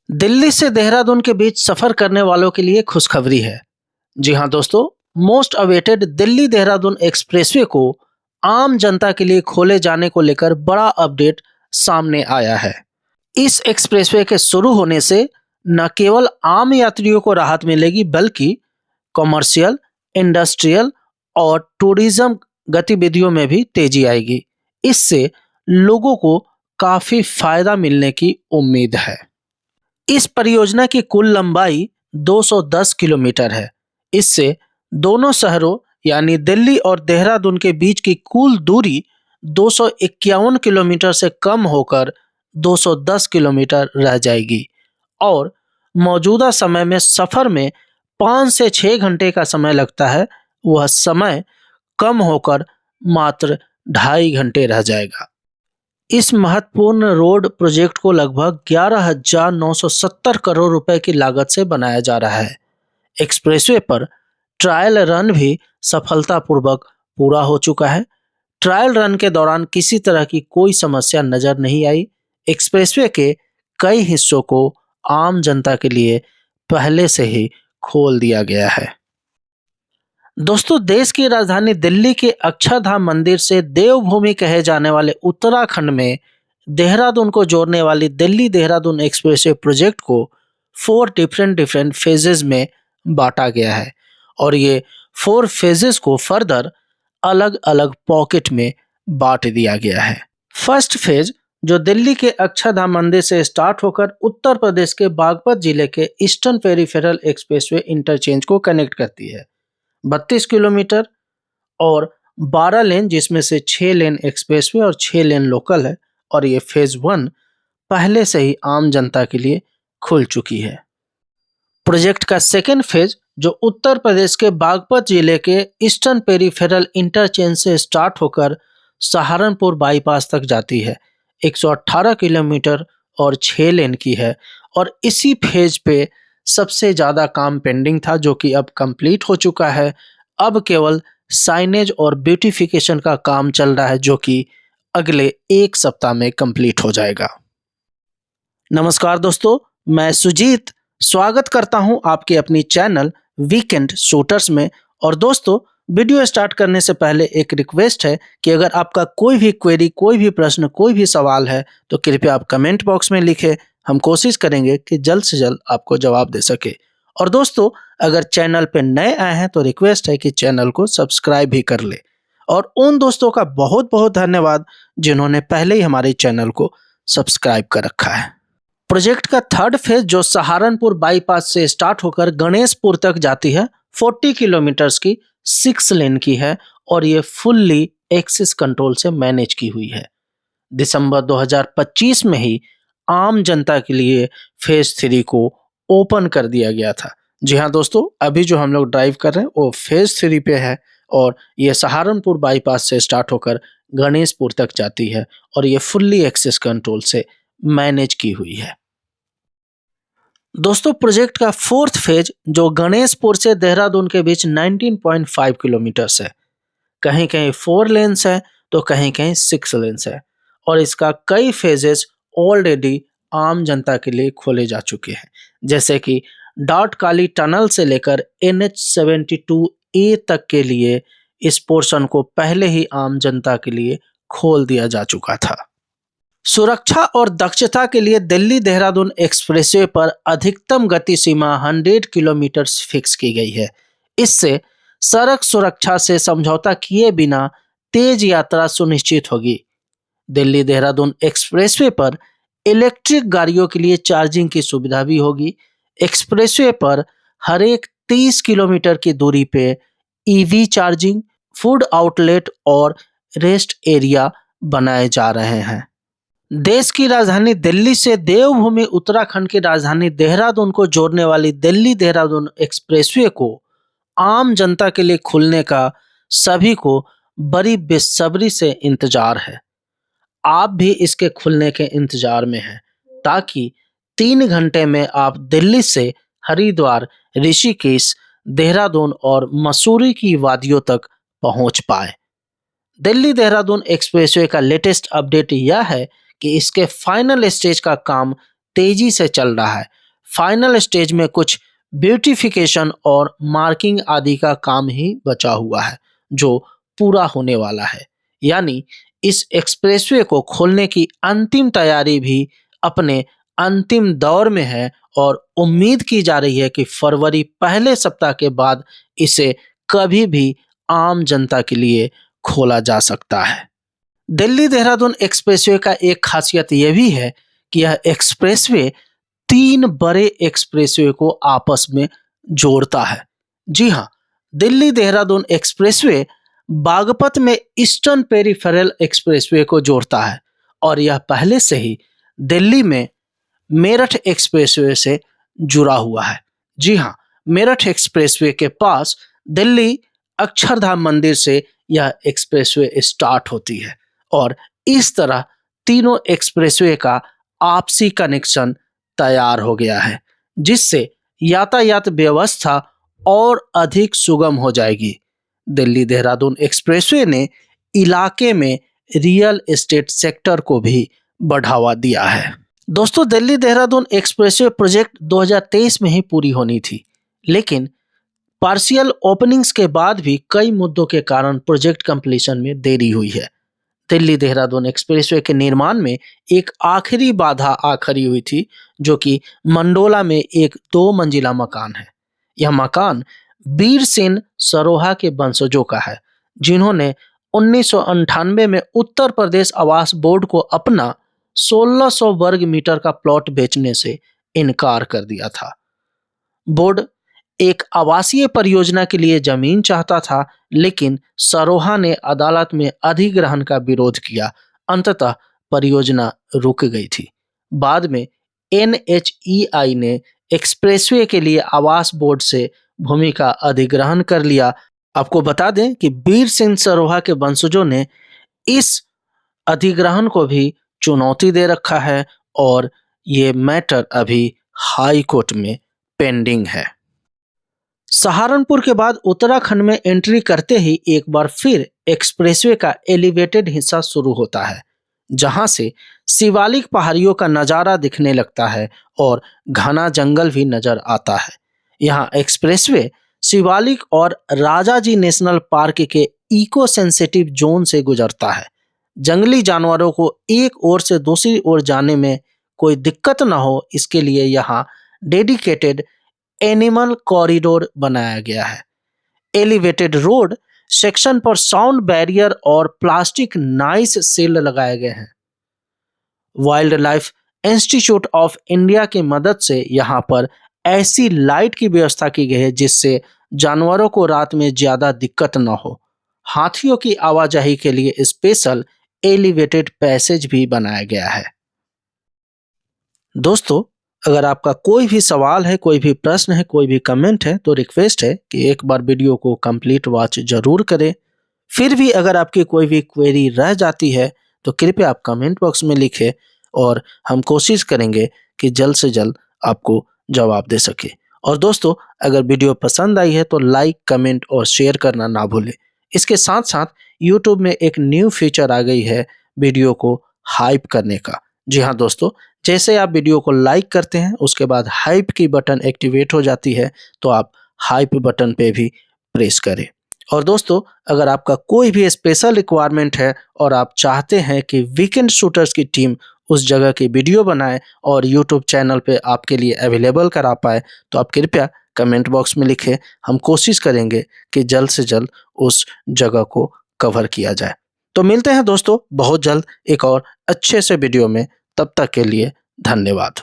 दिल्ली से देहरादून के बीच सफर करने वालों के लिए खुशखबरी है। जी हां दोस्तों, most awaited Delhi Dehradun expressway को आम जनता के लिए खोले जाने को लेकर बड़ा अपडेट सामने आया है। इस एक्सप्रेसवे के शुरू होने से न केवल आम यात्रियों को राहत मिलेगी, बल्कि कॉमर्शियल, इंडस्ट्रियल और टूरिज्म गतिविधियों में भी तेजी आएगी। इससे लोगों को काफी फायदा मिलने की उम्मीद है। इस परियोजना की कुल लंबाई 210 किलोमीटर है। इससे दोनों शहरों यानी दिल्ली और देहरादून के बीच की कुल दूरी 251 किलोमीटर से कम होकर 210 किलोमीटर रह जाएगी और मौजूदा समय में सफर में 5 से 6 घंटे का समय लगता है, वह समय कम होकर मात्र 2.5 घंटे रह जाएगा। इस महत्वपूर्ण रोड प्रोजेक्ट को लगभग 11,970 करोड़ रुपए की लागत से बनाया जा रहा है। एक्सप्रेसवे पर ट्रायल रन भी सफलतापूर्वक पूरा हो चुका है। ट्रायल रन के दौरान किसी तरह की कोई समस्या नजर नहीं आई। एक्सप्रेसवे के कई हिस्सों को आम जनता के लिए पहले से ही खोल दिया गया है। दोस्तों, देश की राजधानी दिल्ली के अक्षरधाम मंदिर से देवभूमि कहे जाने वाले उत्तराखंड में देहरादून को जोड़ने वाली दिल्ली देहरादून एक्सप्रेसवे प्रोजेक्ट को 4 डिफरेंट फेजेस में बांटा गया है और ये 4 फेजेस को फर्दर अलग अलग पॉकेट में बांट दिया गया है। फर्स्ट फेज, जो दिल्ली के अक्षरधाम मंदिर से स्टार्ट होकर उत्तर प्रदेश के बागपत जिले के ईस्टर्न पेरिफेरल एक्सप्रेसवे इंटरचेंज को कनेक्ट करती है, 32 किलोमीटर और 12 लेन, जिसमें से 6 लेन एक्सप्रेसवे और 6 लेन लोकल है और ये फेज 1 पहले से ही आम जनता के लिए खुल चुकी है। प्रोजेक्ट का सेकेंड फेज, जो उत्तर प्रदेश के बागपत जिले के ईस्टर्न पेरिफेरल इंटरचेंज से स्टार्ट होकर सहारनपुर बाईपास तक जाती है, 118 किलोमीटर और 6 लेन की है और इसी फेज पे सबसे ज़्यादा काम पेंडिंग था, जो कि अब कंप्लीट हो चुका है। अब केवल साइनेज और ब्यूटिफिकेशन का काम चल रहा है, जो कि अगले 1 सप्ताह में कंप्लीट हो जाएगा। नमस्कार दोस्तों, मैं सुजीत स्वागत करता हूं आपके अपनी चैनल वीकेंड शूटर्स में। और दोस्तों, वीडियो स्टार्ट करने से पहले एक रिक्वेस्ट है कि अगर आपका कोई भी क्वेरी, कोई भी प्रश्न, कोई भी सवाल है तो कृपया आप कमेंट बॉक्स में लिखें। हम कोशिश करेंगे कि जल्द से जल्द आपको जवाब दे सके। और दोस्तों, अगर चैनल पे नए आए हैं तो रिक्वेस्ट है कि चैनल को सब्सक्राइब भी कर ले। और उन दोस्तों का बहुत बहुत धन्यवाद जिन्होंने पहले ही हमारे चैनल को सब्सक्राइब कर रखा है। प्रोजेक्ट का थर्ड फेज, जो सहारनपुर बाईपास से स्टार्ट होकर गणेशपुर तक जाती है, 40 किलोमीटर्स की 6 लेन की है और ये फुल्ली एक्सिस कंट्रोल से मैनेज की हुई है। दिसंबर 2025 में ही आम जनता के लिए फेज 3 को ओपन कर दिया गया था। जी हाँ दोस्तों, अभी जो हम लोग ड्राइव कर रहे हैं वो फेज 3 पे है और ये सहारनपुर बाईपास से स्टार्ट होकर गणेशपुर तक जाती है और ये फुल्ली एक्सिस कंट्रोल से मैनेज की हुई है। दोस्तों, प्रोजेक्ट का फोर्थ फेज, जो गणेशपुर से देहरादून के बीच 19.5 किलोमीटर्स है, कहीं कहीं 4 लेन्स है तो कहीं कहीं 6 लेन्स है और इसका कई फेजेस ऑलरेडी आम जनता के लिए खोले जा चुके हैं, जैसे कि डाट काली टनल से लेकर NH-72A तक के लिए इस पोर्शन को पहले ही आम जनता के लिए खोल दिया जा चुका था। सुरक्षा और दक्षता के लिए दिल्ली देहरादून एक्सप्रेसवे पर अधिकतम गति सीमा 100 किलोमीटर फिक्स की गई है। इससे सड़क सुरक्षा से समझौता किए बिना तेज यात्रा सुनिश्चित होगी। दिल्ली देहरादून एक्सप्रेसवे पर इलेक्ट्रिक गाड़ियों के लिए चार्जिंग की सुविधा भी होगी। एक्सप्रेसवे पर हर एक 30 किलोमीटर की दूरी पे EV चार्जिंग, फूड आउटलेट और रेस्ट एरिया बनाए जा रहे हैं। देश की राजधानी दिल्ली से देवभूमि उत्तराखंड की राजधानी देहरादून को जोड़ने वाली दिल्ली देहरादून एक्सप्रेसवे को आम जनता के लिए खुलने का सभी को बड़ी बेसब्री से इंतजार है। आप भी इसके खुलने के इंतजार में हैं, ताकि 3 घंटे में आप दिल्ली से हरिद्वार, ऋषिकेश, देहरादून और मसूरी की वादियों तक पहुंच पाए। दिल्ली देहरादून एक्सप्रेसवे का लेटेस्ट अपडेट यह है कि इसके फाइनल स्टेज का काम तेजी से चल रहा है। फाइनल स्टेज में कुछ ब्यूटिफिकेशन और मार्किंग आदि का काम ही बचा हुआ है जो पूरा होने वाला है। यानी इस एक्सप्रेसवे को खोलने की अंतिम तैयारी भी अपने अंतिम दौर में है और उम्मीद की जा रही है कि फरवरी पहले सप्ताह के बाद इसे कभी भी आम जनता के लिए खोला जा सकता है। दिल्ली देहरादून एक्सप्रेसवे का एक खासियत यह भी है कि यह एक्सप्रेसवे 3 बड़े एक्सप्रेसवे को आपस में जोड़ता है। जी हाँ, दिल्ली देहरादून एक्सप्रेसवे बागपत में ईस्टर्न पेरिफेरल एक्सप्रेसवे को जोड़ता है और यह पहले से ही दिल्ली में मेरठ एक्सप्रेसवे से जुड़ा हुआ है। जी हाँ, मेरठ एक्सप्रेसवे के पास दिल्ली अक्षरधाम मंदिर से यह एक्सप्रेसवे स्टार्ट होती है और इस तरह तीनों एक्सप्रेसवे का आपसी कनेक्शन तैयार हो गया है जिससे यातायात व्यवस्था और अधिक सुगम हो जाएगी। दिल्ली देहरादून एक्सप्रेसवे ने इलाके में रियल एस्टेट सेक्टर को भी बढ़ावा दिया है। दोस्तों, दिल्ली देहरादून एक्सप्रेसवे प्रोजेक्ट 2023 में ही पूरी होनी थी, लेकिन पार्शियल ओपनिंग्स के बाद भी कई मुद्दों के कारण प्रोजेक्ट कंप्लीशन में देरी हुई है। दिल्ली देहरादून एक्सप्रेसवे के निर्माण में एक आखिरी बाधा आ खड़ी हुई थी जो कि मंडोला में एक 2 मंजिला मकान है। यह मकान बीर सेन सरोहा के वंशजों का है जिन्होंने 1998 में उत्तर प्रदेश आवास बोर्ड को अपना 1600 वर्ग मीटर का प्लॉट बेचने से इनकार कर दिया था। बोर्ड एक आवासीय परियोजना के लिए जमीन चाहता था, लेकिन सरोहा ने अदालत में अधिग्रहण का विरोध किया। अंततः परियोजना रुक गई थी। बाद में NHEI ने एक्सप्रेसवे के लिए आवास बोर्ड से भूमि का अधिग्रहण कर लिया। आपको बता दें कि बीर सिंह सरोहा के वंशजों ने इस अधिग्रहण को भी चुनौती दे रखा है और ये मैटर अभी हाई कोर्ट में पेंडिंग है। सहारनपुर के बाद उत्तराखंड में एंट्री करते ही एक बार फिर एक्सप्रेसवे का एलिवेटेड हिस्सा शुरू होता है, जहां से शिवालिक पहाड़ियों का नज़ारा दिखने लगता है और घना जंगल भी नजर आता है। यहाँ एक्सप्रेसवे शिवालिक और राजाजी नेशनल पार्क के इको सेंसिटिव जोन से गुजरता है। जंगली जानवरों को एक ओर से दूसरी ओर जाने में कोई दिक्कत न हो, इसके लिए यहाँ डेडिकेटेड एनिमल कॉरिडोर बनाया गया है। एलिवेटेड रोड सेक्शन पर साउंड बैरियर और प्लास्टिक नाइस सील लगाए गए हैं। Wild life institute of India की मदद से यहाँ पर ऐसी लाइट की व्यवस्था की गई है जिससे जानवरों को रात में ज्यादा दिक्कत न हो। हाथियों की आवाजाही के लिए स्पेशल एलिवेटेड पैसेज भी बनाया गया है। दोस्तों, अगर आपका कोई भी सवाल है, कोई भी प्रश्न है, कोई भी कमेंट है, तो रिक्वेस्ट है कि एक बार वीडियो को कंप्लीट वॉच जरूर करें। फिर भी अगर आपकी कोई भी क्वेरी रह जाती है तो कृपया आप कमेंट बॉक्स में लिखें और हम कोशिश करेंगे कि जल्द से जल्द आपको जवाब दे सके। और दोस्तों, अगर वीडियो पसंद आई है तो लाइक, कमेंट और शेयर करना ना भूलें। इसके साथ साथ यूट्यूब में एक न्यू फीचर आ गई है वीडियो को हाइप करने का। जी हाँ दोस्तों, जैसे आप वीडियो को लाइक करते हैं उसके बाद हाइप की बटन एक्टिवेट हो जाती है, तो आप हाइप बटन पे भी प्रेस करें। और दोस्तों, अगर आपका कोई भी स्पेशल रिक्वायरमेंट है और आप चाहते हैं कि वीकेंड शूटर्स की टीम उस जगह की वीडियो बनाए और यूट्यूब चैनल पे आपके लिए अवेलेबल करा पाए, तो आप कृपया कमेंट बॉक्स में लिखें। हम कोशिश करेंगे कि जल्द से जल्द उस जगह को कवर किया जाए। तो मिलते हैं दोस्तों बहुत जल्द एक और अच्छे से वीडियो में। तब तक के लिए धन्यवाद।